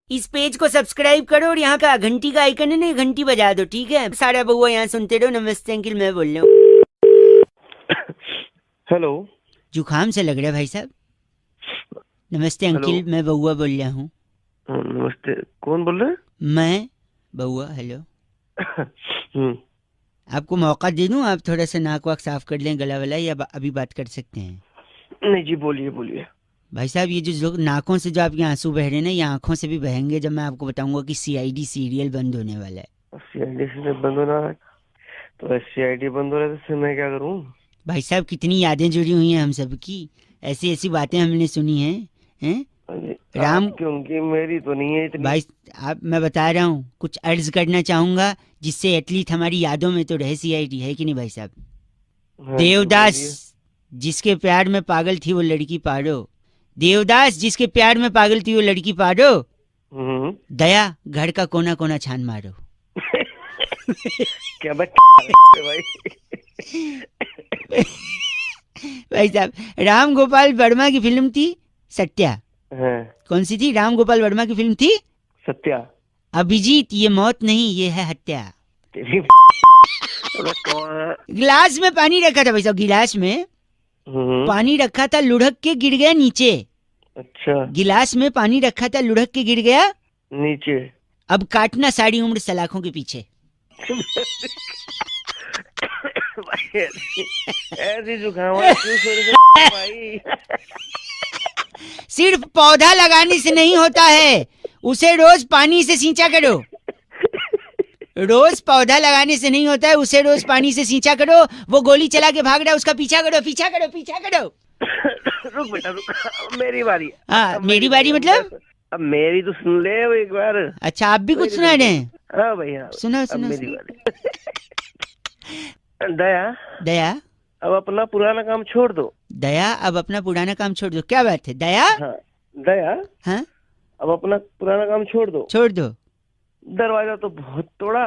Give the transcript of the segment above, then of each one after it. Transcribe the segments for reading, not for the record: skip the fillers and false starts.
इस पेज को सब्सक्राइब करो और यहाँ का घंटी का आइकन है ना, घंटी बजा दो, ठीक है? सारा बउआ यहाँ सुनते रहो। नमस्ते अंकिल, मैं बोल रहा हूँ। हेलो। जुकाम से लग रहा है भाई साहब। नमस्ते अंकिल, मैं बउआ बोल रहा हूँ। नमस्ते, कौन बोल रहे हैं? मैं बउआ। हेलो। आपको मौका दे दूं, आप थोड़ा सा नाक वाक साफ कर लें, गला वाला, या अभी बात कर सकते हैं? नहीं जी, बोलिए बोलिए। भाई साहब, ये जो नाकों से जो आपके आंसू बह रहे हैं ना, ये आंखों से भी बहेंगे जब मैं आपको बताऊंगा कि सीआईडी सीरियल बंद होने वाला है। सीआईडी से बंद होना है तो सीआईडी बंद हो रहा है तो मैं क्या करूं? भाई साहब, कितनी यादें जुड़ी हुई हैं हम सब की, ऐसी ऐसी बातें हमने सुनी हैं, हैं? राम क्योंकि मेरी तो नहीं है इतनी। भाई आप, मैं बता रहा हूँ, कुछ अर्ज करना चाहूंगा जिससे एटलीस्ट हमारी यादों में तो रहे सीआईडी, है कि नहीं भाई साहब? हाँ, देवदास जिसके प्यार में पागल थी वो लड़की पारो, देवदास जिसके प्यार में पागल थी वो लड़की पारो, दया घर का कोना कोना छान मारो। क्या भाई? भाई साहब, राम गोपाल वर्मा की फिल्म थी सत्या। हाँ। कौन सी थी? राम गोपाल वर्मा की फिल्म थी सत्या। अभिजीत, ये मौत नहीं, ये है हत्या। कौन? गिलास में पानी रखा था भाई साहब, गिलास में पानी रखा था, लुढ़क के गिर गया नीचे। अच्छा। गिलास में पानी रखा था, लुढ़क के गिर गया नीचे। अब काटना सारी उम्र सलाखों के पीछे। ऐसी जुकाम क्यों भाई? सिर्फ पौधा लगाने से नहीं होता है, उसे रोज पानी से सींचा करो। रोज पौधा लगाने से नहीं होता है, उसे रोज पानी से सींचा करो। वो गोली चला के भाग रहा है, उसका पीछा करो, पीछा करो, पीछा करो। रुक बेटा रुक, मेरी बारी। हाँ, मेरी बारी मतलब? अब मेरी तो सुन ले एक बार। अच्छा, आप भी कुछ सुना रहे हैं? हाँ भैया, सुनो सुनो। मेरी बारी। दया, दया अब अपना पुराना काम छोड़ दो। दया, अब अपना पुराना काम छोड़ दो? क्या बात है दया? हाँ, दया, हाँ, अब अपना पुराना काम छोड़ दो। छोड़ दो। दरवाजा तो बहुत तोड़ा,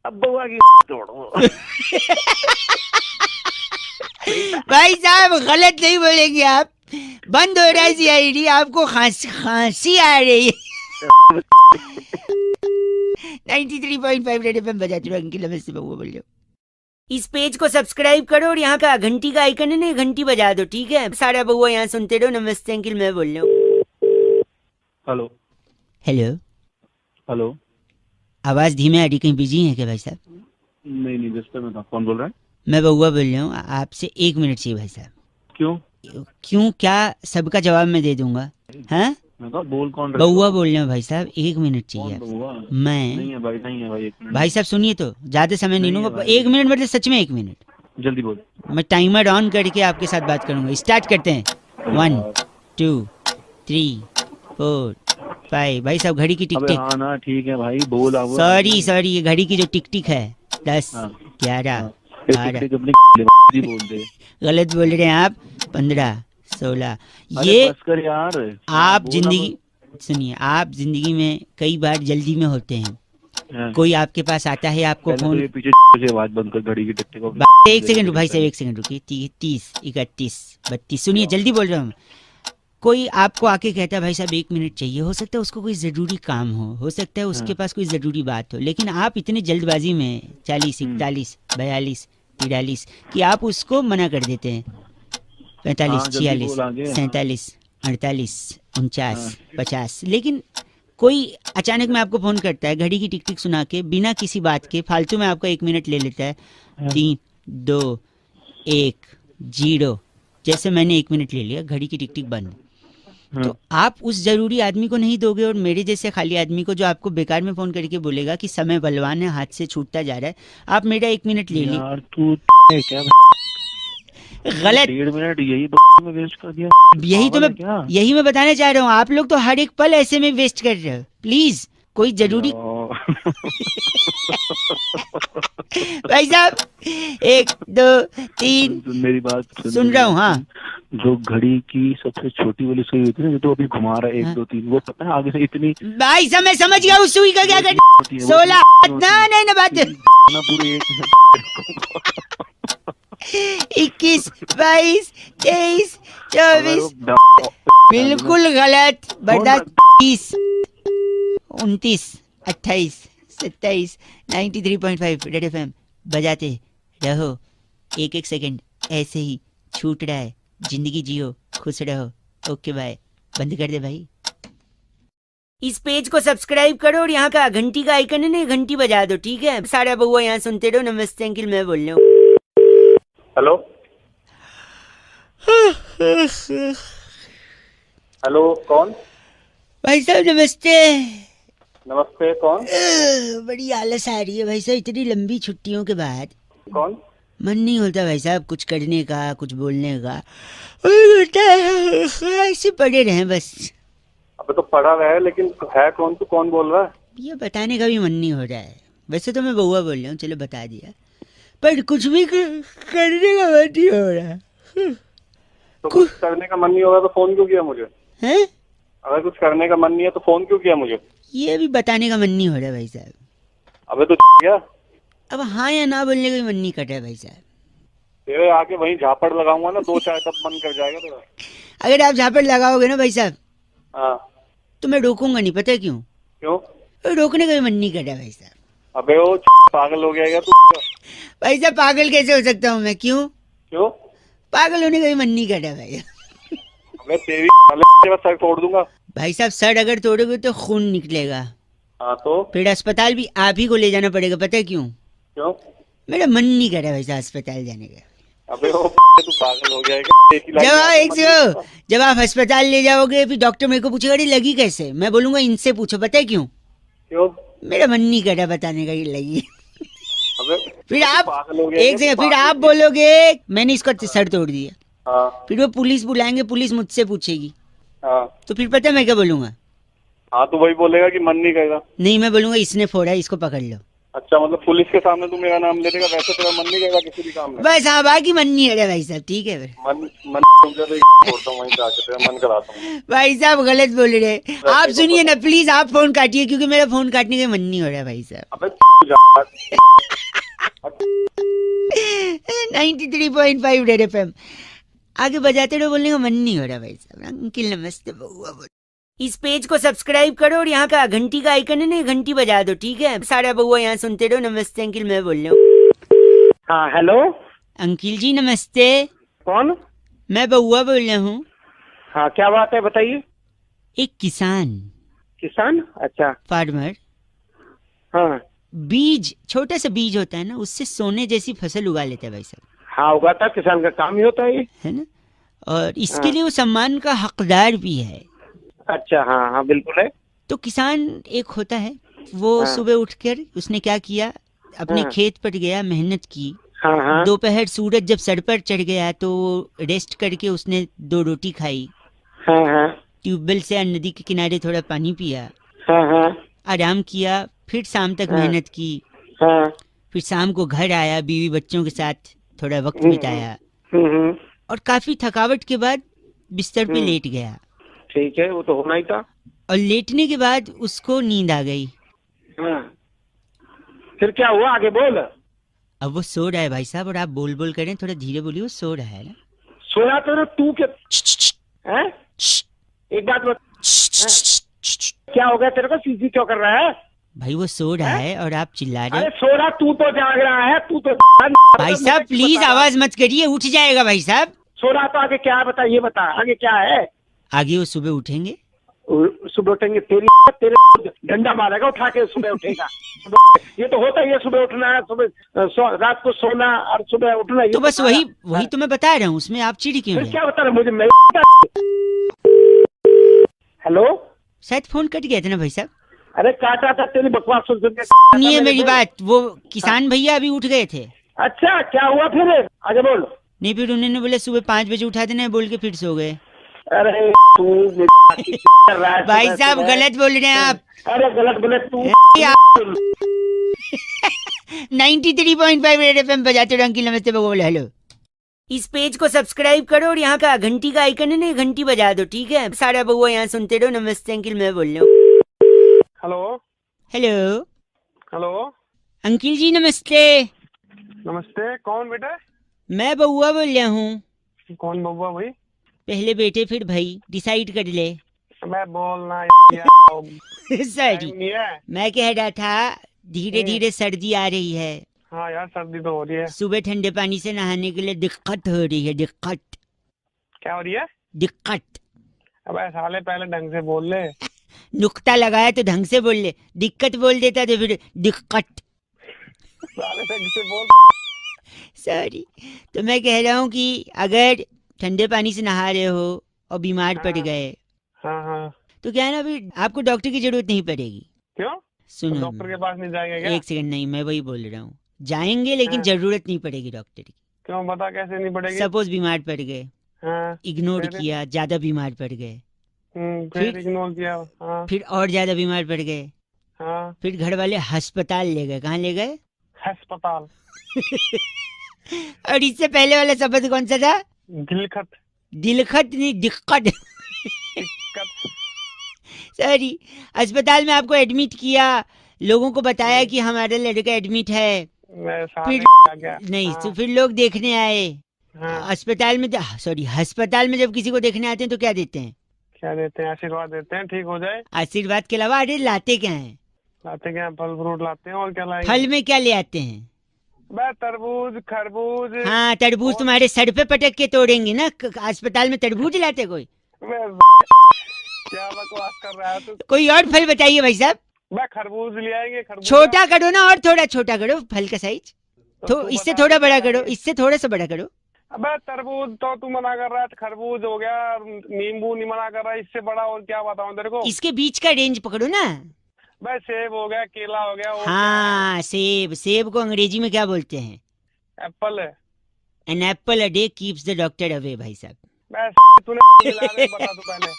अब बउआ की तोड़ो। भाई साहब, गलत नहीं बोलेंगे आप। बंद हो रहा है सीआईडी, आपको खांसी आ रही है। 93.5 रेड एफएम बजाते रहो। अंकिल नमस्ते, बउआ बोल रहे हो। इस पेज को सब्सक्राइब करो और यहाँ का घंटी का आइकन है ना, घंटी बजा दो, ठीक है? सारा बउआ यहाँ सुनते रहो। नमस्ते अंकिल, मैं बोल रहा हूँ। हेलो। हेलो। हेलो। आवाज धीमे आ रही, कहीं बिजी है क्या भाई साहब? नहीं नहीं, जिस पे मैं था। कौन बोल रहा है? मैं बउआ बोल रहा हूँ, आपसे 1 मिनट चाहिए भाई साहब। क्यों? क्यों क्या? सबका जवाब मैं दे दूंगा। हाँ, बोल कौन? बउआ बोल रहे हो भाई साहब, 1 मिनट चाहिए। मैं नहीं है भाई, नहीं है भाई, 1 मिनट। भाई साहब सुनिए, तो ज्यादा समय नहीं लूंगा। 1 मिनट मतलब सच में 1 मिनट। जल्दी बोल। मैं टाइमर ऑन करके आपके साथ बात करूंगा। स्टार्ट करते हैं। 1 2 3 4 5। भाई साहब, घड़ी की टिक टिक। हाँ ना, ठीक है भाई, बोल। सॉरी सॉरी, ये घड़ी की जो टिक टिक है, 10 11 12। बोल दे। गलत बोल रहे हैं आप। 15 16। ये बस कर यार। आप जिंदगी, सुनिए, आप जिंदगी में कई बार जल्दी में होते हैं। कोई आपके पास आता है, आपको फोन, तो पीछे से आवाज बंद कर, घड़ी की टिक टिक। 1 सेकंड भाई साहब, 1 सेकंड रुकिए। 30 31 32। सुनिए, जल्दी बोल रहा हूँ। कोई आपको आके कहता है भाई साहब 1 मिनट चाहिए, हो सकता है उसको कोई जरूरी काम हो सकता है उसके पास कोई जरूरी बात हो, लेकिन आप इतने जल्दबाजी में 40 41 42 43 कि आप उसको मना कर देते हैं। 45 46 47 48 49 50। लेकिन कोई अचानक में आपको फोन करता है, घड़ी की टिक टिक सुना के, बिना किसी बात के फालतू में आपका 1 मिनट ले लेता है। 3 2 1 0। जैसे मैंने 1 मिनट ले लिया, घड़ी की टिक टिक बंद। तो आप उस जरूरी आदमी को नहीं दोगे, और मेरे जैसे खाली आदमी को, जो आपको बेकार में फोन करके बोलेगा कि समय बलवान है, हाथ से छूटता जा रहा है, आप मेरा 1 मिनट ले ली। क्या गलत। 1.5 मिनट यही में वेस्ट कर दिया। यही मैं बताना चाह रहा हूँ। आप लोग तो हर एक पल ऐसे में वेस्ट कर रहे हो। प्लीज कोई जरूरी भाई साहब, 1 2 3। मेरी बात सुन रहा हूँ। हाँ, जो घड़ी की सबसे छोटी वाली सुई होती है ना, जो तो अभी घुमा रहा है 1 2 3, वो पता है आगे से इतनी। भाई साहब, मैं समझ गया उस सुई का क्या करना। 16 नहीं बात। पूरी 21 22 23 24। बिल्कुल गलत। बर्दाश्त 30। 29, 28, 27, 93.5 रेड एफएम बजाते रहो। एक एक सेकंड ऐसे ही छूट रहा है, जिंदगी जियो, खुश रहो। ओके बाय, बंद कर दे भाई। इस पेज को सब्सक्राइब करो और यहाँ का घंटी का आइकन है ना, घंटी बजा दो, ठीक है? सारा बहुआ यहाँ सुनते रहो। नमस्ते अंकिल, मैं बोल रहा हूँ। हेलो हेलो, कौन? भाई साहब नमस्ते। नमस्ते, कौन? बड़ी आलस आ रही है भाई साहब, इतनी लंबी छुट्टियों के बाद। कौन? मन नहीं होता भाई साहब कुछ करने का, कुछ बोलने का। ऐसे पड़े रहे बस। अबे तो पढ़ा रहा है, लेकिन है कौन? तू कौन बोल रहा है? ये बताने का भी मन नहीं हो रहा है। वैसे तो मैं बउआ बोल रहा हूँ, चलो बता दिया, पर कुछ भी करने का मन नहीं हो रहा है। तो कुछ करने का मन नहीं होगा तो फोन क्यों किया मुझे? हैं? अगर कुछ करने का मन नहीं है तो फोन क्यों किया मुझे? ये भी बताने का मन नहीं हो रहा भाई साहब। अबे तो क्या? अब हाँ या ना बोलने का भी मन नहीं कर रहा है भाई साहब। तेरे आके वहीं झापड़ लगाऊंगा ना, 2 चाय तब मन कर जाएगा तेरा। अगर आप झापड़ लगाओगे ना भाई साहब हाँ। तो मैं रोकूंगा नहीं, पता है क्यों? क्यों? रोकने का भी मन नहीं कर रहा भाई साहब। अबे वो पागल हो गया क्या तू? भाई साहब पागल कैसे हो सकता हूँ मैं? क्यों? क्यों? पागल होने का भी मन नहीं कर रहा भाई। अबे तेरी सर तोड़ दूंगा। भाई साहब सर अगर तोड़ोगे तो खून निकलेगा, हाँ तो फिर अस्पताल भी आप ही को ले जाना पड़ेगा, पता है क्यों? क्यों? मेरा मन नहीं कर रहा भाई साहब अस्पताल जाने का। अबे वो तू पागल हो गया है क्या? एक ही लाइन में आके जब आप अस्पताल ले जाओगे फिर डॉक्टर मेरे को पूछेगा अरे लगी कैसे, मैं बोलूंगा इनसे पूछो, पता है क्यों? क्यों? मेरा मन नहीं कर रहा बताने का ये लगी। अबे फिर आप पागल हो गया एक क्या? सेकंड, फिर आप बोलोगे मैंने इसका सर तोड़ दिया, हाँ फिर वो पुलिस बुलाएंगे, पुलिस मुझसे पूछेगी, हाँ तो फिर पता है मैं क्या बोलूंगा? हाँ, तो वही बोलेगा कि मन नहीं करेगा। नहीं, मैं बोलूंगा इसने फोड़ा है, इसको पकड़ लो। अच्छा, मतलब पुलिस के सामने तू मेरा नाम ले देगा, वैसे तेरा मन नहीं करेगा किसी भी काम में? बस हाँ, बाकी मन नहीं है रे भाई साहब, ठीक है फिर। मन मन रुक जा, तो छोड़ता हूँ वहीं पे आके तेरा मन कराता हूँ। भाई साहब गलत बोल रहे हैं आप, सुनिए ना प्लीज, आप फोन काटिए क्योंकि मेरा फोन काटने का मन नहीं हो रहा भाई साहब। अबे तू जा। 93.5 रेड एफएम आगे बजाते रहो, बोलने का मन नहीं हो रहा भाई साहब। अंकिल नमस्ते बउआ बोल। इस पेज को सब्सक्राइब करो और यहाँ का घंटी का आइकन है ना, घंटी बजा दो, ठीक है? सारा बउआ यहाँ सुनते रहो। नमस्ते अंकिल, मैं बोल रहा हूँ। हाँ हेलो, अंकिल जी नमस्ते, कौन? मैं बउआ बोल रहा हूँ। हाँ क्या बात है, बताइए। एक किसान, किसान? अच्छा। फार्मर, हाँ बीज, छोटा सा बीज होता है ना, उससे सोने जैसी फसल उगा लेता है भाई साहब, हाँ, उगाता किसान का काम ही होता है ये। है ना? और इसके लिए वो सम्मान का हकदार भी है। अच्छा हाँ हाँ बिल्कुल है। तो किसान एक होता है, वो हाँ। सुबह उठकर उसने क्या किया, अपने हाँ। खेत पर गया, मेहनत की। हाँ हाँ दोपहर सूरज जब सर पर चढ़ गया तो रेस्ट करके उसने 2 रोटी खाई, हाँ हाँ ट्यूबवेल से नदी के किनारे थोड़ा पानी पिया, हाँ हाँ आराम किया, फिर शाम तक हाँ। मेहनत की, हाँ। फिर शाम को घर आया, बीवी बच्चों के साथ थोड़ा वक्त बिताया, हम्म। और काफी थकावट के बाद बिस्तर पे लेट गया। ठीक है, वो तो होना ही था। और लेटने के बाद उसको नींद आ गई। हाँ, फिर क्या हुआ, आगे बोल। अब वो सो रहा है भाई साहब, और आप बोल बोल करें, थोड़ा धीरे बोलिए, वो सो रहा है ना। सोया तो ना तू के हैं? एक बात बता, क्या हो गया तेरे को, सीधी क्यों कर रहा है? भाई वो सो रहा है और आप चिल्ला रहे अरे हो। सो रहा, तू तो जाग रहा है, तू तो भाई साहब प्लीज आवाज मत करिए, उठ जाएगा भाई साहब। सो रहा तो आगे क्या है, बता, ये बता आगे क्या है। आगे वो सुबह उठेंगे, सुबह उठेंगे, तेरे डंडा मारेगा उठा के, सुबह उठेगा। ये तो होता ही है, सुबह उठना, सुबह रात को सोना और सुबह उठना। तो बस वही तो मैं बता रहा हूँ, उसमें आप चिढ़ क्यों फिर रहे? क्या बता रहे मुझे, मैं हेलो? शायद फोन कट गया था ना भाई साहब। अरे काटा था, तेरी बकवास सुन सुन के। सुनिए मेरी बात, वो किसान भैया अभी उठ गए थे। अच्छा, क्या हुआ फिर, आगे बोल। नहीं, फिर उन्होंने बोले सुबह 5 बजे उठा देना है, बोल के फिर सो गए। अरे तू कर रहा है भाई सुबह साहब सुबह। गलत बोल रहे हैं आप। अरे गलत बोले तू। 93.5 रेड एफएम बजाते रहो। अंकिल नमस्ते बगो बोले हेलो। इस पेज को सब्सक्राइब करो और यहाँ का घंटी का आइकन है ना, घंटी बजा दो, ठीक है? सारा बउआ यहाँ सुनते रहो। नमस्ते अंकिल, मैं बोल रहा हूँ। हेलो हेलो हेलो, अंकिल जी नमस्ते, नमस्ते, कौन बेटा? मैं बउआ बोल रहा हूँ। कौन बउआ भाई? पहले बेटे फिर भाई, डिसाइड कर ले। मैं बोलना सॉरी, नहीं है। मैं कह रहा था धीरे धीरे सर्दी आ रही है। हाँ यार सर्दी तो हो रही है। सुबह ठंडे पानी से नहाने के लिए दिक्कत हो रही है। दिक्कत क्या हो रही है? दिक्कत। अबे साले पहले ढंग से बोल ले। नुक्ता लगाया तो ढंग से बोल ले, दिक्कत बोल देता तो फिर दिक्कत। साले ढंग से बोल। सॉरी। तो मैं कह रहा हूँ कि अगर ठंडे पानी से नहा रहे हो और बीमार पड़ गए हाँ हाँ। तो क्या है ना, फिर आपको डॉक्टर की जरूरत नहीं पड़ेगी। क्यों? सुनो, डॉक्टर के पास नहीं जाएंगे क्या? एक सेकंड, नहीं मैं वही बोल रहा हूँ, जाएंगे लेकिन हाँ। जरूरत नहीं पड़ेगी डॉक्टर की। क्यों बता, कैसे नहीं पड़ेगी? सपोज बीमार पड़ गए, हाँ। इग्नोर फिर? किया, ज्यादा बीमार पड़ गए, फिर इग्नोर किया। हाँ फिर और ज्यादा बीमार पड़ गए, हाँ। फिर घर वाले अस्पताल ले गए। कहाँ ले गए? अस्पताल। और इससे पहले वाला शब्द कौन सा था? दिलखत। दिलखत नहीं, दिक्कत। दिक्कत। सॉरी। अस्पताल में आपको एडमिट किया, लोगों को बताया कि हमारा लड़का एडमिट है, मैं साले फिर आ गया। नहीं हाँ, तो फिर लोग देखने आए हाँ। अस्पताल में। सॉरी, अस्पताल में जब किसी को देखने आते हैं तो क्या देते हैं? क्या देते हैं? आशीर्वाद देते हैं ठीक हो जाए। आशीर्वाद के अलावा अरे लाते क्या हैं? लाते क्या? फल फ्रूट लाते हैं और क्या लाएंगे? फल में क्या ले आते हैं? बस तरबूज खरबूज। हाँ, तरबूज तुम्हारे सर पे पटक के तोड़ेंगे ना। अस्पताल में तरबूज लाते कोई? क्या बकवास कर रहा है तू? कोई और फल बताइए भाई साहब। बस खरबूज ले आएंगे। खरबूज छोटा करो ना, और थोड़ा छोटा करो फल का साइज। तो इससे थोड़ा बड़ा करो, इससे थोड़ा सा बड़ा करो। अबे तरबूज तो तू मना कर रहा है, खरबूज हो गया, नींबू नहीं मना कर रहा है, इससे बड़ा और क्या बताऊं तेरे को? इसके बीच का रेंज पकड़ो ना। बस सेब हो गया, केला हो गया और हाँ, सेब। सेब को अंग्रेजी में क्या बोलते हैं? एप्पल है। An apple a day keeps the doctor away. भाई साहब बस तूने मिला दे, बता तू पहले।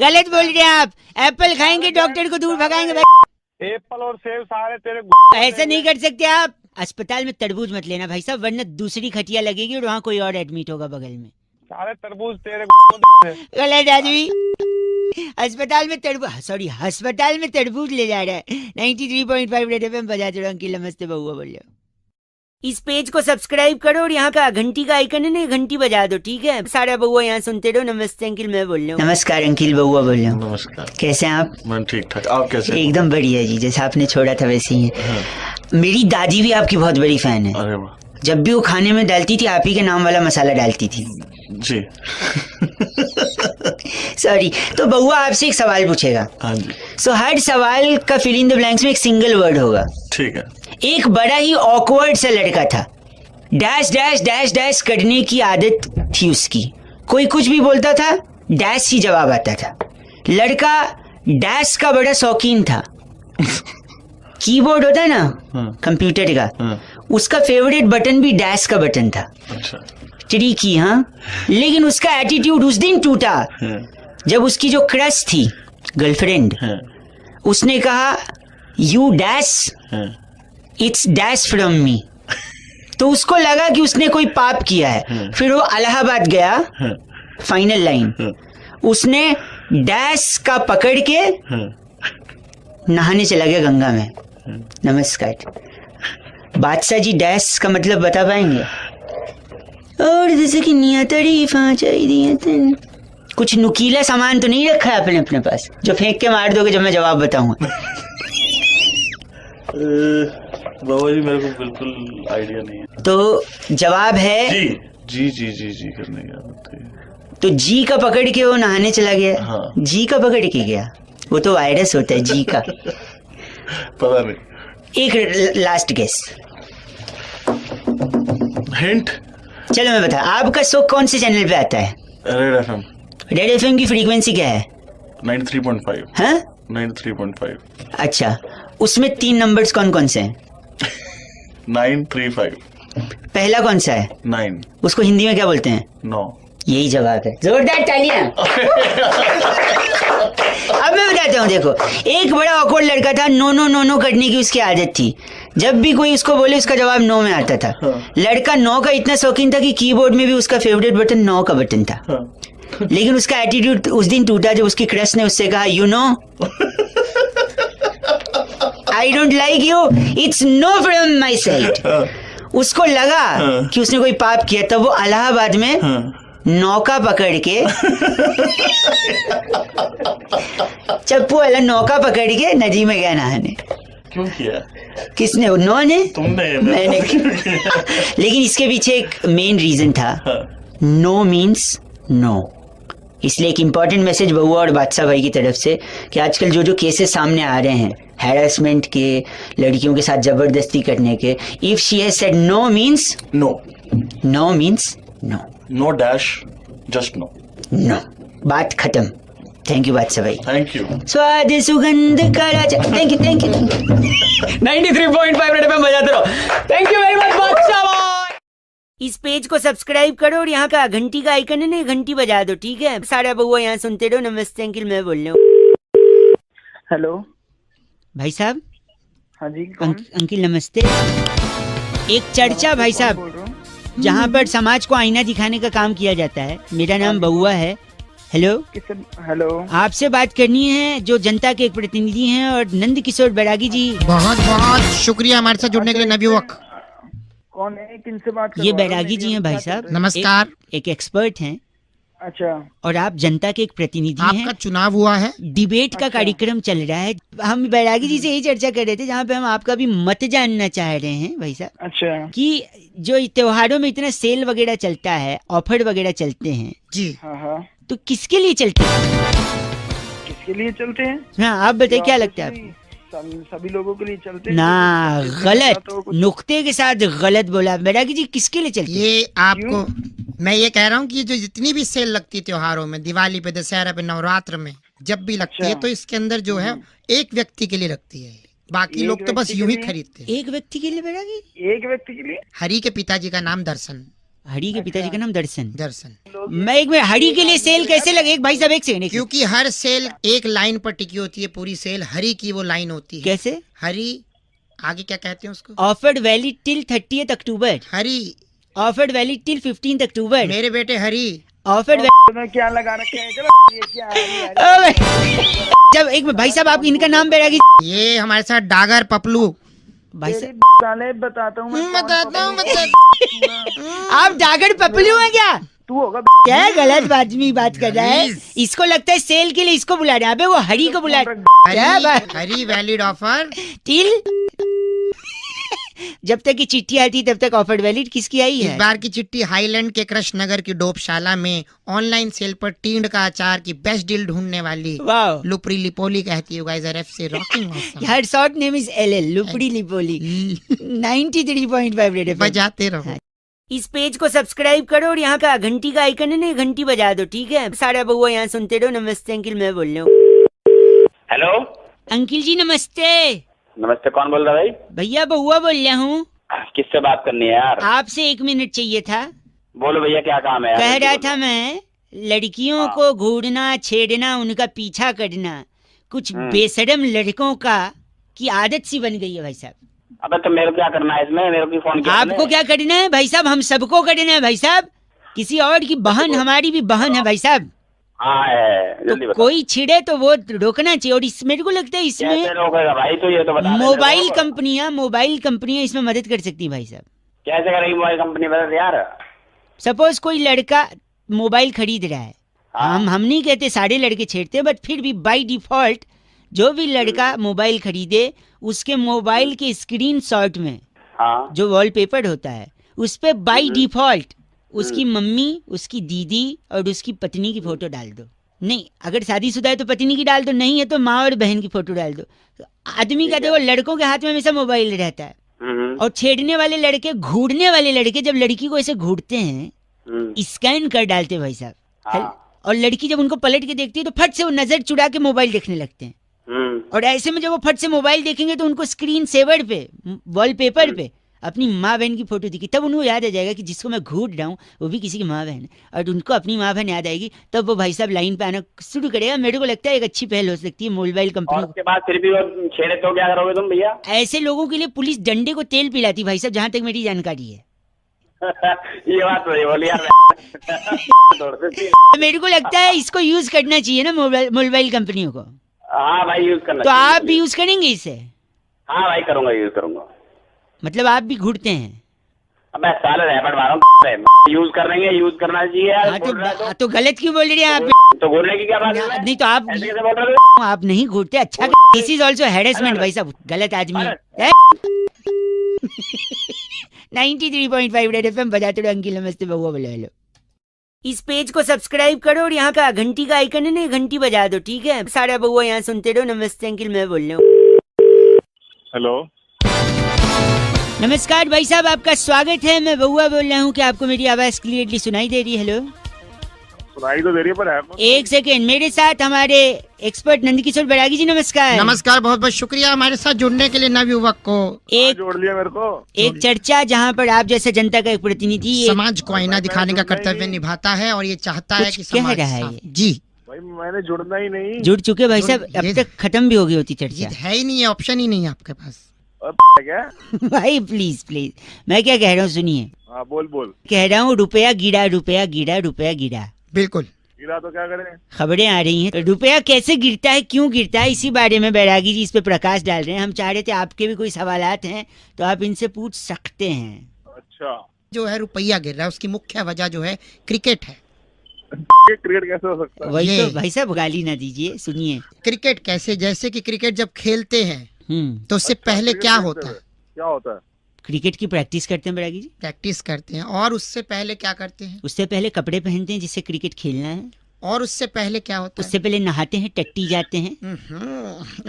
गलत बोल रहे हैं आप। एप्पल खाएंगे डॉक्टर को दूर भगाएंगे भाई। एप्पल और सेब सारे तेरे ऐसा नहीं कर सकते आप। अस्पताल में तरबूज मत लेना भाई साहब, वरना दूसरी खटिया लगेगी और वहाँ कोई और एडमिट होगा बगल में। सारे तरबूज तेरे गलत आदमी। अस्पताल में तरबूज, सॉरी, अस्पताल में तरबूज ले जा रहा है। 93.5 रेड एफएम बजाते रहो। अंकिल नमस्ते, बहुआ बोलिए। इस पेज को सब्सक्राइब करो और यहाँ का घंटी का आइकन है ना, घंटी बजा दो, ठीक है? सारा बहुआ यहाँ सुनते रहो। नमस्ते अंकिल, मैं बोल रहा हूँ। नमस्कार अंकिल, बहुआ बोल रहा हूँ। नमस्कार। कैसे हैं आप? मैं ठीक ठाक, आप कैसे हैं? एकदम बढ़िया जी, जैसे आपने छोड़ा था वैसे ही है। मेरी दादी भी आपकी बहुत बड़ी फैन है। अरे वाह। जब भी वो खाने में डालती थी, आप ही के नाम वाला मसाला डालती थी। जी। सॉरी। तो बहुआ आपसे एक सवाल पूछेगा। हाँ जी। सो हर सवाल का फिल इन द ब्लैंक्स में एक सिंगल वर्ड होगा। ठीक है। एक बड़ा ही ऑकवर्ड सा लड़का था, डैश डैश डैश डैश करने की आदत थी उसकी। कोई कुछ भी बोलता था, डैश ही जवाब आता था। लड़का डैश का बड़ा शौकीन था। कीबोर्ड होता है ना कंप्यूटर का, उसका फेवरेट बटन भी डैश का बटन था। अच्छा। ट्रिकी, हाँ। लेकिन उसका एटीट्यूड उस दिन टूटा जब उसकी जो क्रश थी, गर्लफ्रेंड, उसने कहा you dash it's dash from me. तो उसको लगा कि उसने कोई पाप किया है। फिर वो इलाहाबाद गया, फाइनल लाइन, उसने डैश का पकड़ के नहाने चला गया गंगा में। नमस्कार। बादशाह जी, डैश का मतलब बता पाएंगे? और जैसे कि निया तरीफा चाहिए, कुछ नुकीला सामान तो नहीं रखा है आपने अपने पास जो फेंक के मार दोगे जब मैं जवाब बताऊंगा? बाबा जी, मेरे को बिल्कुल आइडिया नहीं है। तो जवाब है जी जी जी जी जी करने की आदत है। तो जी का पकड़ के वो नहाने चला गया। हाँ। जी का पकड़ के गया, वो तो वायरस होता है जी का। पता नहीं। एक लास्ट गेस, हिंट। चलो मैं बता। आपका शो कौन से चैनल पे आता है? Red FM. रेड एफएम की फ्रीक्वेंसी क्या है? 93.5। हाँ, 93.5। अच्छा। उसमें 3 नंबर्स कौन कौन से हैं? 935। पहला कौन सा है? 9। उसको हिंदी में क्या बोलते हैं? 9। यही जवाब है। जोरदार तालियां। अब मैं बताता हूँ, देखो, एक बड़ा ऑकवर्ड लड़का था, नो नो नो नो करने की उसकी आदत थी। जब भी कोई उसको बोले उसका जवाब नो में आता था। लड़का 9 का इतना शौकीन था कि कीबोर्ड में भी उसका फेवरेट बटन 9 का बटन था। लेकिन उसका एटीट्यूड उस दिन टूटा जब उसकी क्रश ने उससे कहा you know I don't like you, it's know from my side. उसको लगा कि उसने कोई पाप किया, तब वो इलाहाबाद में नौका पकड़ के चप्पू वाला नौका पकड़ के नदी में गया नहाने। क्यों किया? किसने? उन्होंने? तुमने? मैंने। लेकिन इसके पीछे एक मेन रीजन था, नो मीन्स नो। इसलिए एक इम्पॉर्टेंट मैसेज बउआ और बादशाह भाई की तरफ से कि आजकल जो जो केसेस सामने आ रहे हैं हैरेसमेंट के, लड़कियों के साथ जबरदस्ती करने के, if she has said no means no, no means no, no dash, just no, no, बात खत्म। थैंक यू बादशाह भाई। Thank you. स्वाद सुगंध का राजा। Thank you, thank you, thank you. 93.5 red FM बजाते रहो। थैंक यू वेरी मच बादशाह भाई। इस पेज को सब्सक्राइब करो और यहाँ का घंटी का आइकन है ना, घंटी बजा दो, ठीक है? सारा बउआ यहाँ सुनते रहो। नमस्ते अंकिल, मैं बोल रहा हूँ। हेलो भाई साहब। हाँ जी, कौन? अंकिल नमस्ते। एक चर्चा भाई साहब, बोल रहा हूँ। जहाँ पर समाज को आईना दिखाने का काम किया जाता है। मेरा नाम बउआ है। हेलो, किससे? हेलो, आपसे बात करनी है, जो जनता के एक प्रतिनिधि हैं, और नंद किशोर बैरागी जी। बहुत बहुत शुक्रिया हमारे साथ जुड़ने के लिए नवयुवक। कौन है? किनसे बात कर ये रहे हो? बैरागी जी हैं भाई साहब। नमस्कार। एक एक्सपर्ट हैं अच्छा, और आप जनता के एक प्रतिनिधि आपका हैं। चुनाव हुआ है, डिबेट का कार्यक्रम चल रहा है। हम बैरागी जी से यही चर्चा कर रहे थे, जहाँ पे हम आपका भी मत जानना चाह रहे हैं भाई साहब, अच्छा। कि जो त्योहारों में इतना सेल वगैरह चलता है, ऑफर वगैरह चलते हैं, जी हाँ हाँ, तो किसके लिए चलते हैं? किसके लिए चलते हैं? हाँ, आप बताइए, क्या लगता है आपको? सभी लोगों के लिए चलते हैं। ना, गलत, नुक्ते के साथ गलत बोला बैरागी जी। किसके लिए चलते हैं? ये आपको मैं ये कह रहा हूँ कि जो जितनी भी सेल लगती है त्योहारों में, दिवाली पे, दशहरा पे, नवरात्र में जब भी लगती है, तो इसके अंदर जो है एक व्यक्ति के लिए लगती है, बाकी लोग तो बस यूं ही खरीदते हैं। एक व्यक्ति के लिए बैरागी? एक व्यक्ति के लिए? हरि के पिताजी का नाम दर्शन। हरि के पिताजी का नाम दर्शन। दर्शन। मैं एक मिनट, हरि के लिए सेल कैसे लगे? एक भाई साहब, एक सेकंड। क्योंकि हर सेल एक लाइन पर टिकी होती है, पूरी सेल हरि की वो लाइन होती है। कैसे? हरि, आगे क्या कहते हैं उसको? Offered valid till 30th October. Hari. Offered valid till 15th October. मेरे बेटे हरि। ऑफर्ड तो क्या लगा रखे हैं? चलो, ये क्या है? जब एक भाई साहब, आप इनका नाम बैरागी? ये हमारे साथ डागर पपलू। भाई साहब, साले बताता हूँ मैं। बताता हूँ आप डागर पपलू हैं क्या? तू होगा। क्या गलत आदमी बात कर रहा है? इसको लगता है सेल के लिए इसको बुला रहे हैं। अबे वो हरि को बुला रहे हैं। क्या बात? हरी वैलिड ऑफर टिल जब तक की चिट्ठी आती तब तक ऑफर वैलिड। किसकी आई इस है? बार की चिट्ठी हाईलैंड के कृष्ण नगर की डोपशाला में ऑनलाइन सेल पर टींड का अचार की बेस्ट डील ढूंढने वाली वाह, लुपरी लिपोली कहती है। Guys are FC rocking awesome. Her short name is LL, लुपड़ी लिपोली। 93.5 रेड एफएम बजाते रहो। इस पेज को सब्सक्राइब करो और यहाँ का घंटी का आइकन है ना, घंटी बजा दो, ठीक है? सारा बउआ यहाँ सुनते रहो। नमस्ते अंकिल, मैं बोल रहा हूँ। हेलो, अंकिल जी नमस्ते। नमस्ते, कौन बोल रहा है भाई? भैया बउआ बोल रहा हूँ। किससे बात करनी है यार? आपसे 1 मिनट चाहिए था। बोलो भैया, क्या काम है यार? कह रहा था मैं, लड़कियों को घूरना, छेड़ना, उनका पीछा करना कुछ बेशरम लड़कों का की आदत सी बन गई है भाई साहब। अबे तो मेरे को क्या करना है इसमें? मेरे को फोन किया आपको क्या करना है भाई साहब? हम सबको करना है भाई साहब। किसी और की बहन, हमारी भी बहन है भाई साहब। हाँ है, जल्दी तो बताओ। कोई छिड़े तो वो रोकना चाहिए। और मेरे को लगता है कैसे इसमें रोकेगा भाई? तो ये तो बता दे मोबाइल मेरे को। कंपनियां इसमें मदद कर सकती है भाई साहब। कैसे करेगी मोबाइल कंपनी? बता यार। सपोज कोई लड़का मोबाइल खरीद रहा है, हाँ। हम नहीं कहते सारे लड़के छेड़ते, बट फिर भी बाय डिफॉल्ट जो भी लड़का मोबाइल खरीदे, उसके मोबाइल के स्क्रीनशॉट में हाँ, जो वॉलपेपर होता है उस पे बाय डिफॉल्ट उसकी मम्मी, उसकी दीदी और उसकी पत्नी की फोटो डाल दो। नहीं, अगर शादीशुदा है तो पत्नी की डाल दो, नहीं है तो माँ और बहन की फोटो डाल दो। आदमी का देखो, लड़कों के हाथ में हमेशा मोबाइल रहता है। और छेड़ने वाले लड़के, घूरने वाले लड़के जब लड़की को ऐसे घूरते हैं, स्कैन कर डालते हैं भाई साहब। हाँ। और लड़की जब उनको पलट के देखती है तो फट से वो नजर चुरा के मोबाइल देखने लगते हैं। और ऐसे में जब वो फट से मोबाइल देखेंगे तो उनको स्क्रीन सेवर पे, वॉलपेपर पे अपनी माँ बहन की फोटो दिखी, तब उनको याद आ जाएगा कि जिसको मैं घूर रहा हूँ वो भी किसी की माँ बहन है, और उनको अपनी माँ बहन याद आएगी, तब वो भाई साहब लाइन पे आना शुरू करेगा। मेरे को लगता है एक अच्छी पहल हो सकती है मोबाइल और कंपनी उसके बाद फिर भी वो छेड़े तो क्या करोगे तुम भैया? ऐसे लोगों के लिए पुलिस डंडे को तेल पिलाती भाई साहब, जहाँ तक मेरी जानकारी है। ये बात तो बोली यार। मेरे को लगता है इसको यूज करना चाहिए ना मोबाइल कंपनियों को। हाँ भाई, यूज करना तो चाहिए। आप भी यूज करेंगे इसे? हाँ भाई, करूंगा, यूज करूंगा। मतलब आप भी घूरते हैं? अब मैं साले रैपर मारा हूँ, यूज करेंगे, यूज करना चाहिए यार। तो गलत क्यों बोल रहे हैं आप? तो बोलने की क्या बात है? नहीं तो आप ऐसे कैसे बोल रहे हो? आप नहीं घूरते। अच्छा, दिस इज ऑल्सो हैरेसमेंट भाई साहब, गलत आदमी। 93.5 रेड एफएम बजाते रहो। अंकिल नमस्ते, बउआ बोले हेलो। इस पेज को सब्सक्राइब करो और यहाँ का घंटी का आइकन है ना, घंटी बजा दो, ठीक है? सारा बउआ यहाँ सुनते रहो। नमस्ते अंकिल, मैं बोल रहा हूँ। हेलो, नमस्कार भाई साहब, आपका स्वागत है। मैं बउआ बोल रहा हूँ। क्या आपको मेरी आवाज क्लियरली सुनाई दे रही है? हेलो, सुनाई तो दे रही है पर है कौन? एक सेकेंड, मेरे साथ हमारे एक्सपर्ट नंदकिशोर बैरागी जी, नमस्कार। नमस्कार, बहुत बहुत शुक्रिया हमारे साथ जुड़ने के लिए नवयुवक को। एक जोड़ लिया मेरे को। एक चर्चा जहाँ पर आप जैसे जनता का एक प्रतिनिधि समाज को आईना दिखाने का कर्तव्य निभाता है और ये चाहता है कुछ कि कह समाज रहा है साफ- ये। जी भाई मैंने जुड़ना ही नहीं। जुड़ चुके भाई साहब, अब ये- तक खत्म भी हो गई होती ये चर्चा। है ही नहीं है, ऑप्शन ही नहीं है आपके पास। अब क्या? भाई प्लीज प्लीज, मैं क्या कह रहा हूँ सुनिए। हाँ बोल बोल। कह रहा हूँ रुपया गिरा, रुपया गिरा, रुपया गिरा। बिल्कुल। गिरा तो क्या करें? खबरें आ रही हैं, रुपया कैसे गिरता है, क्यों गिरता है, इसी बारे में बैरागी जी इस पे प्रकाश डाल रहे हैं। हम चाह रहे थे आपके भी कोई सवालात हैं तो आप इनसे पूछ सकते हैं। अच्छा, जो है रुपया गिर रहा है, उसकी मुख्य वजह जो है क्रिकेट है। क्रिकेट कैसे हो सकता है? वही ये- तो भाई साहब, गाली ना दीजिए, सुनिए। क्रिकेट कैसे, जैसे कि क्रिकेट जब खेलते हैं तो उससे अच्छा, पहले क्रिकेट क्या खेलते होता हुए है? क्या होता है? क्रिकेट की प्रैक्टिस करते हैं बैरागी जी। प्रैक्टिस करते हैं और उससे पहले क्या करते हैं? उससे पहले कपड़े पहनते हैं जिससे क्रिकेट खेलना है। और उससे पहले क्या होता है? उससे पहले नहाते हैं, टट्टी जाते हैं।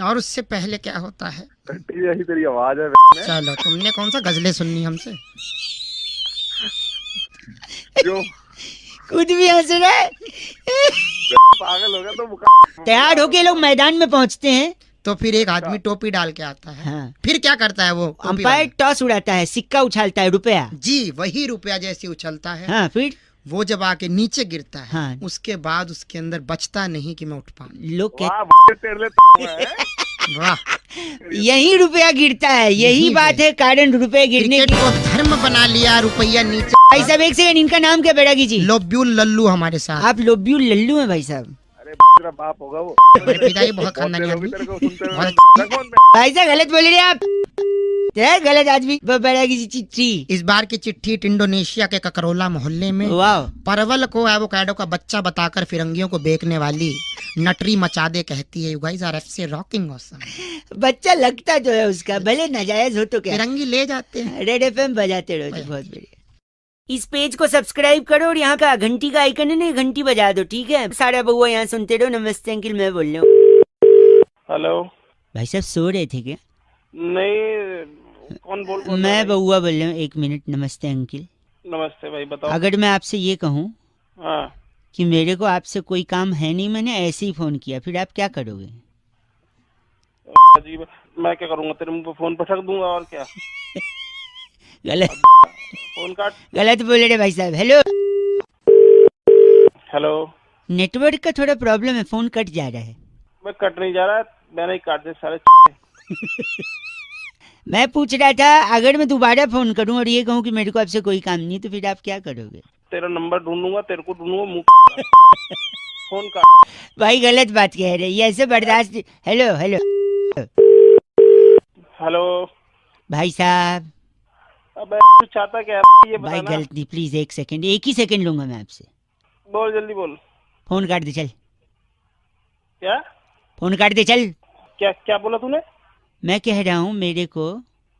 और उससे पहले क्या होता है? टट्टी जैसी तेरी आवाज है। चलो, तुमने कौन सा गजलें सुननी हमसे? जो खुद भी हंस रहा है। पागल हो गया तो मुका। तैयार होके लोग मैदान में पहुंचते हैं। तो फिर एक आदमी टोपी डाल के आता है। हाँ। फिर क्या करता है वो टोपी अंपायर वाला? टॉस उड़ाता है, सिक्का उछालता है, रुपया। जी, वही रुपया जैसे उछलता है। हाँ, फिर वो जब आके नीचे गिरता है, हाँ। उसके बाद उसके अंदर बचता नहीं कि मैं उठ पाऊं। लोग कहते वाह तेरे लिए है। वाह, यही रुपया गिरता है, यही यही बात है कारण रुपए गिरने क्रिकेट की। को धर्म बना लिया, रुपया नीचे। भाई साहब एक सेकंड, इनका नाम क्या बैरागी जी? लोब्यूल लल्लू हमारे साथ। आप लोब्यू लल्लू हैं भाई साहब। अरे तेरा बाप होगा वो। मेरे पिताजी बहुत खानदानी तेरे को भी आदमी। तेरे को सुनते हुए बहुत- कौन? भाई साहब गलत बोल रहे हैं आप। क्या गलत आदमी? बैरागी जी चिट्ठी। इस बार की चिट्ठी इंडोनेशिया के ककरोला मोहल्ले में वाह, परवल को एवोकाडो का बच्चा बताकर फिरंगियों को बेचने वाली नटरी मचादे कहती है, you guys are FC rocking awesome. बच्चा लगता जो है उसका, भले नाजायज हो तो क्या। फिरंगी ले जाते हैं। रेड एफएम बजाते रहो जी, बहुत बढ़िया। इस पेज को सब्सक्राइब करो और यहाँ का घंटी का आइकन है ना, घंटी बजा दो, ठीक है? सारा बउआ यहाँ सुनते रहो। नमस्ते अंकिल, मैं बोल रहा हूँ। हेलो। भाई साहब सो रहे थे क्या? नहीं, कौन बोल रहा है? मैं बउआ बोल रहा हूँ। एक मिनट। नमस्ते अंकिल, नमस्ते भाई, बताओ। अगर मैं आपसे ये कहूँ हाँ, कि मेरे को आपसे कोई काम है नहीं, मैंने ऐसे ही फोन किया, फिर आप क्या करोगे? अजीब। मैं क्या करूंगा, तेरे मुंह पे फोन पटक दूंगा और क्या। गलत फोन काट। गलत बोल रहे भाई साहब। Hello, hello. नेटवर्क का थोड़ा प्रॉब्लम है, फोन कट जा रहा है। मैं कट नहीं जा रहा, मैंने ही काट दे सारे। मैं पूछ रहा था, अगर मैं दोबारा फोन करूं और ये कहूं कि मेरे को आपसे कोई काम नहीं, तो फिर आप क्या करोगे? तेरा नंबर ढूंढूंगा, तेरे को ढूंढूंगा, मुंह फोन काट। भाई गलत बात कह रहे हैं, ये ऐसे बर्दाश्त। Hello hello hello. भाई साहब। अबे तू चाहता क्या है ये भाई बताना। गलती, प्लीज एक सेकंड, एक ही सेकंड लूंगा मैं आपसे। बोल, जल्दी बोल। फोन काट दे चल, क्या फोन काट दे चल। क्या क्या बोला तूने? मैं कह रहा हूँ मेरे को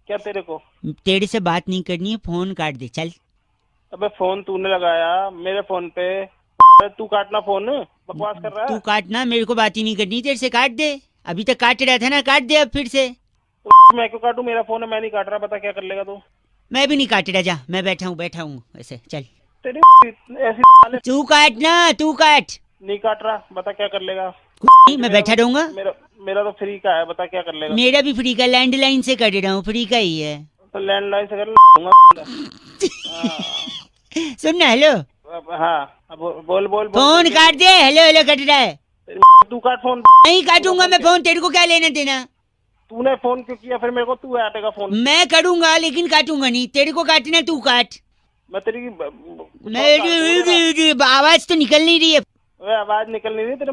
क्या तेरे को? तेरे से बात नहीं करनी है, फोन काट दे चल। अबे फोन तूने लगाया मेरे फोन पे, तू काटना फोन, बकवास कर रहा तू है। काटना, मेरे को बात ही नहीं करनी, तेरे से काट दे। अभी तक काट रहा था ना, काट दे अब फिर से। मैं क्यों काटूं, मेरा फोन है, मैं नहीं काट रहा, बता क्या कर लेगा तू? मैं भी नहीं काट रहा, जा, मैं बैठा हूँ ऐसे, चल। तेरी ऐसी तू काट ना, तू काट। नहीं काट रहा, बता क्या कर लेगा? नहीं, मैं बैठा रहूंगा। मेरा मेरा तो फ्री का है, बता क्या कर लेगा? मेरा भी फ्री का, लैंडलाइन से कर रहा हूँ, फ्री का ही है। तो लैंडलाइन से कर लूंगा। सुन ना, हेलो, हाँ, अब बोल बोल बोल। फोन काट दे। हेलो हेलो कट रहा है। तेरी तू काट फोन। नहीं काटूंगा मैं फोन, तेरे को क्या लेना देना? तूने फोन क्यों किया फिर मेरे को? तू आटेगा फोन। मैं करूंगा लेकिन काटूंगा नहीं, तेरे को काटना तू काट। मैं तेरी मेरी आवाज तो निकल नहीं रही है। आवाज निकल नहीं रही तेरे।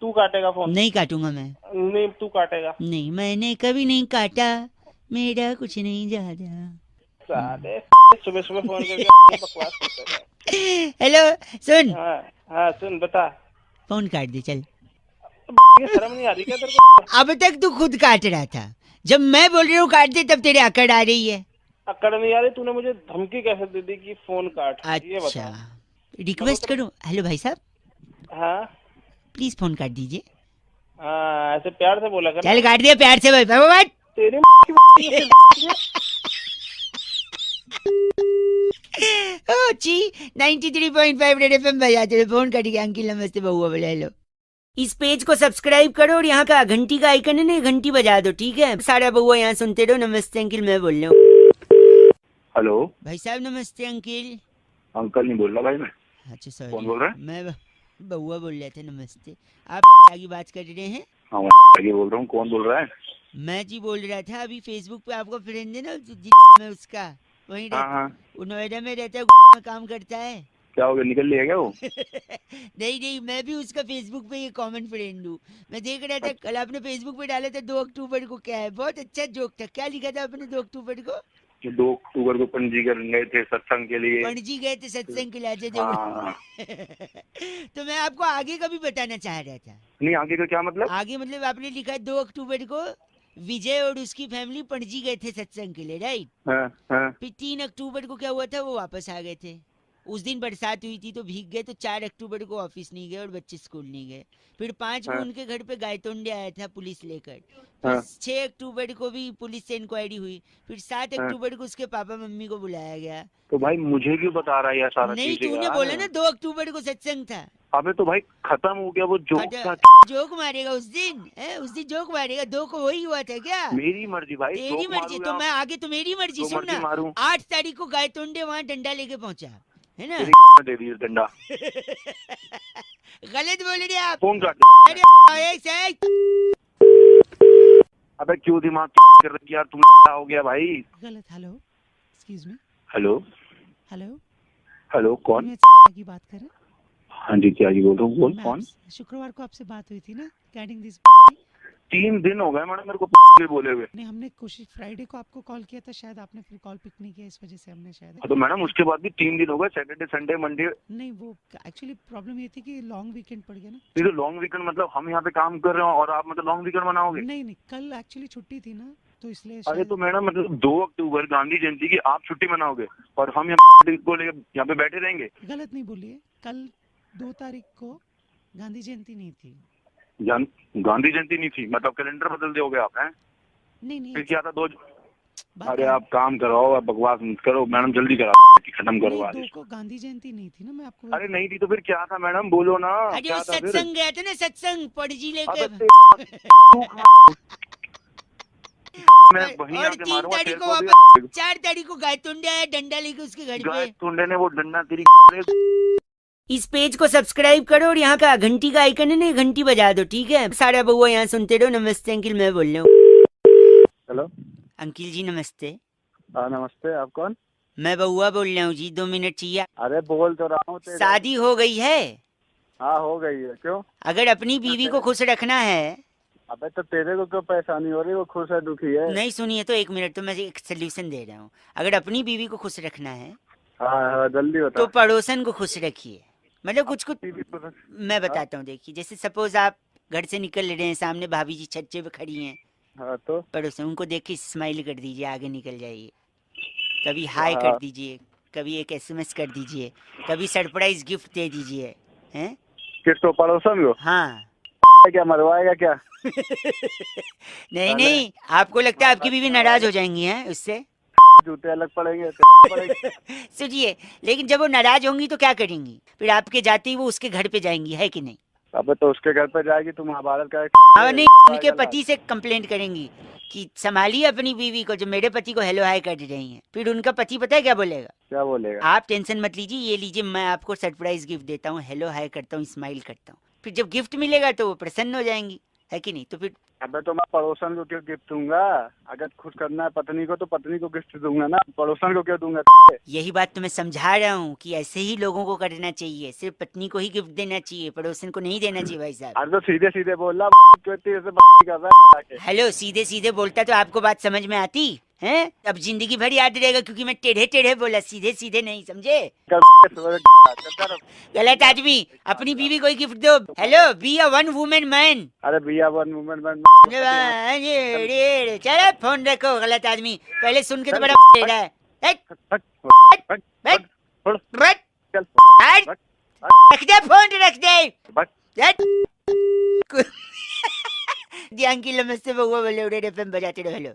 तू काटेगा फोन। नहीं काटूंगा मैं। नहीं, तू काटेगा। नहीं, मैंने कभी नहीं काटा, मेरा कुछ नहीं ज्यादा। साले सुबह सुबह फोन करके बकवास करता है। हेलो सुन, हाँ हाँ सुन बता। फोन काट दे चल। शर्म नहीं आ रही क्या तेरे को? अब तक तू खुद काट रहा था, जब मैं बोल रही हूँ काट दे तब तेरे अकड़ आ रही है। अकड़ नहीं आ रही? तूने मुझे धमकी कैसे दे दी कि फोन काट? ये अच्छा, बता। रिक्वेस्ट करूँ? हेलो भाई साहब, हाँ प्लीज फोन काट दीजिए। हाँ ऐसे प्यार से बोला कर। चल काट दिया प्यार से भाई। बाबा तेरी ओ जी 93.5 रेड एफएम बजा तेरे फोन कट गया। अंकिल नमस्ते, बहुआ बोले हेलो। इस पेज को सब्सक्राइब करो और यहाँ का घंटी का आइकन है ना, घंटी बजा दो, ठीक है? सारा बहुआ यहाँ सुनते रहो। नमस्ते अंकिल, मैं बोल रहा हूँ। हेलो भाई साहब नमस्ते अंकिल। अंकल नहीं बोल रहा भाई मैं। अच्छा सॉरी, कौन बोल रहा है? मैं बहुआ बोल रहे थे। नमस्ते, आप आगे बात कर रहे हैं? हाँ आगे बोल रहा हूँ। कौन बोल रहा है? मैं जी बोल रहा था, अभी फेसबुक पे आपका फ्रेंड है ना मैं उसका वहीं हाँ हाँ वो नोएडा में रहता है, में काम करता है। क्या हो गया, निकल लिया क्या वो? नहीं नहीं, मैं भी उसका फेसबुक पे ये कॉमन फ्रेंड हूँ। मैं देख रहा था कल आपने फेसबुक पे डाला था 2 अक्टूबर को, क्या है बहुत अच्छा जोक था। क्या लिखा था आपने 2 अक्टूबर को? 2 अक्टूबर को पणजी गए थे सत्संग के लिए। पणजी गए थे सत्संग के लिए। हाँ। तो मैं आपको आगे का भी बताना चाह रहा था। नहीं आगे का क्या मतलब? आगे मतलब आपने लिखा है 2 अक्टूबर को विजय और उसकी फैमिली पणजी गए थे सत्संग के लिए, राइट? हाँ हाँ फिर 3 अक्टूबर को क्या हुआ था, वो वापस आ गए थे। उस दिन बरसात हुई थी तो भीग गए, तो 4 अक्टूबर को ऑफिस नहीं गए और बच्चे स्कूल नहीं गए। फिर 5 को हाँ। उनके घर पे गायतोंडे आया था पुलिस लेकर। हाँ। फिर 6 अक्टूबर को भी पुलिस से इंक्वायरी हुई। फिर 7 हाँ। अक्टूबर को उसके पापा मम्मी को बुलाया गया। तो भाई मुझे क्यों बता रहा है यार सारा नहीं चीजें तूने यार? बोला ना 2 अक्टूबर को सत्संग था। अबे तो भाई खत्म हो गया वो जोक था। जोक मारेगा उस दिन है? उस दिन जोक मारेगा। 2 को वही हुआ था क्या? मेरी मर्जी भाई, तेरी जोक मर्जी मारूं तो या मैं आगे तो मेरी मर्जी। जो सुन मर्जी ना, मारूं। 8 तारीख को गायतोंडे वहाँ डंडा लेके पहुंचा है ना। दे दी डंडा। गलत बोल रहे आप। फोन काट। अरे एक सेकंड। अबे क्यों दिमाग कर रही यार तुम? क्या हो गया भाई? गलत। Hello excuse me. Hello hello hello कौन? मैं की बात करें? हाँ जी क्या जी बोल रहा हूँ, बोल मैं कौन? शुक्रवार को आपसे बात हुई थी ना रिगार्डिंग दिस। 3 दिन हो गए मैडम मेरे को बोले हुए। नहीं, हमने कोशिश फ्राइडे को आपको कॉल किया था, शायद आपने फिर कॉल पिक नहीं किया, इस वजह से हमने शायद। तो मैडम उसके बाद भी 3 दिन हो गए, सैटरडे संडे मंडे। नहीं, वो एक्चुअली प्रॉब्लम ये थी कि लॉन्ग वीकेंड पड़ गया ना। ये तो लॉन्ग वीकेंड मतलब हम यहाँ पे काम कर रहे हो और आप मतलब लॉन्ग वीकेंड मनाओगे? नहीं नहीं, कल एक्चुअली छुट्टी थी ना, तो इसलिए अरे शायद। तो मैडम मतलब 2 अक्टूबर गांधी जयंती की आप छुट्टी मनाओगे और हम यहाँ को लेकर यहाँ पे बैठे रहेंगे? गलत नहीं बोलिए, कल 2 तारीख को गांधी जयंती नहीं थी। गांधी जयंती नहीं थी मतलब कैलेंडर बदल दोगे आप हैं? नहीं नहीं, फिर क्या था 2? बात अरे है- आप काम कराओ, आप बकवास मत करो मैडम, जल्दी करा खत्म करो नहीं, आज। 2 को गांधी जयंती नहीं थी ना, मैं आपको। अरे नहीं थी तो फिर क्या था मैडम, बोलो ना अरे क्या वो था फिर? सत्संग गया था ना, सत्संग पड़जी लेके। अबे मैं वहीं और आके 3 मारूंगा तारीख तेरे को को भी। वापस 4 तारीख को गायतोंडे आया डंडा लेके उसके घर गाय पे। तुंडे ने वो डंडा तेरी। इस पेज को सब्सक्राइब करो और यहाँ का घंटी का आइकन है ना, घंटी बजा दो, ठीक है? सारा बहुआ यहाँ सुनते रहो। नमस्ते अंकिल, मैं बोल रहा हूँ। हेलो अंकिल जी नमस्ते। हाँ नमस्ते, आप कौन? मैं बहुआ बोल रहा हूँ जी, 2 मिनट चाहिए। अरे बोल तो रहा हूँ तेरे। शादी हो गई है? हाँ हो गई है, क्यों? अगर अपनी बीवी को खुश रखना है। अबे तो तेरे को क्यों परेशानी हो रही है? वो खुश है दुखी है? नहीं सुनिए तो 1 मिनट, तो मैं एक सोल्यूशन दे रहा हूँ। अगर अपनी बीवी को खुश रखना है हाँ जल्दी बता। तो पड़ोसन को खुश रखिए। मतलब कुछ कुछ हाँ। मैं बताता हूँ। देखिए जैसे सपोज आप घर से निकल रहे हैं, सामने भाभी जी छज्जे पे खड़ी हैं, हाँ तो पड़ोसन, उनको देख के स्माइल कर दीजिए, आगे निकल जाइए। कभी हाय हाँ। कर दीजिए, कभी एक SMS कर दीजिए, कभी सरप्राइज गिफ्ट दे दीजिए, हैं? किसको? पड़ोसन को? हाँ। क्या मरवाएगा क्या? नहीं नहीं, आपको लगता है आपकी बीवी नाराज हो जाएंगी हैं उससे? जूते अलग पड़ेंगे। सुनिए, लेकिन जब वो नाराज होंगी तो क्या करेंगी? फिर आपके जाते ही वो उसके घर पे जाएंगी, है कि नहीं? अबे तो उसके घर पे जाएगी, तुम महाभारत का हाँ नहीं, उनके पति से कंप्लेंट करेंगी कि संभालिए अपनी बीवी को, जो मेरे पति को हेलो हाय कर रही हैं। फिर उनका पति पता है क्या बोलेगा? क्या बोलेगा? आप टेंशन मत लीजिए, ये लीजिए, मैं आपको सरप्राइज गिफ्ट देता हूँ, हेलो हाय करता हूँ, स्माइल करता हूँ। फिर जब गिफ्ट मिलेगा तो वो प्रसन्न हो जाएंगी, है कि नहीं? तो फिर अबे तो मैं पड़ोसन को क्यों गिफ्ट दूंगा? अगर खुश करना है पत्नी को तो पत्नी को गिफ्ट दूंगा ना, पड़ोसन को क्यों दूंगा? यही बात तो मैं समझा रहा हूँ कि ऐसे ही लोगों को करना चाहिए, सिर्फ पत्नी को ही गिफ्ट देना चाहिए, पड़ोसन को नहीं देना चाहिए भाई साहब। अरे तो सीधे सीधे बोल रहा, क्यों इतनी ऐसे कर रहा है? हेलो, सीधे सीधे बोलता तो आपको बात समझ में आती? हैं? अब जिंदगी भर याद रहेगा क्योंकि मैं टेढ़े टेढ़े बोला, सीधे सीधे नहीं, समझे? गलत आदमी। अपनी बीवी को गिफ्ट दो। Hello, be a one women man. अरे भैया वन वुमेन मैन। चलो फोन रखो, गलत आदमी। पहले सुन के तो बड़ा टेढ़ा है। रख दे फोन, रख दे। ध्यान की नमस्ते बउआ बोले, उड़े एफएम बजाते रहो। हेलो।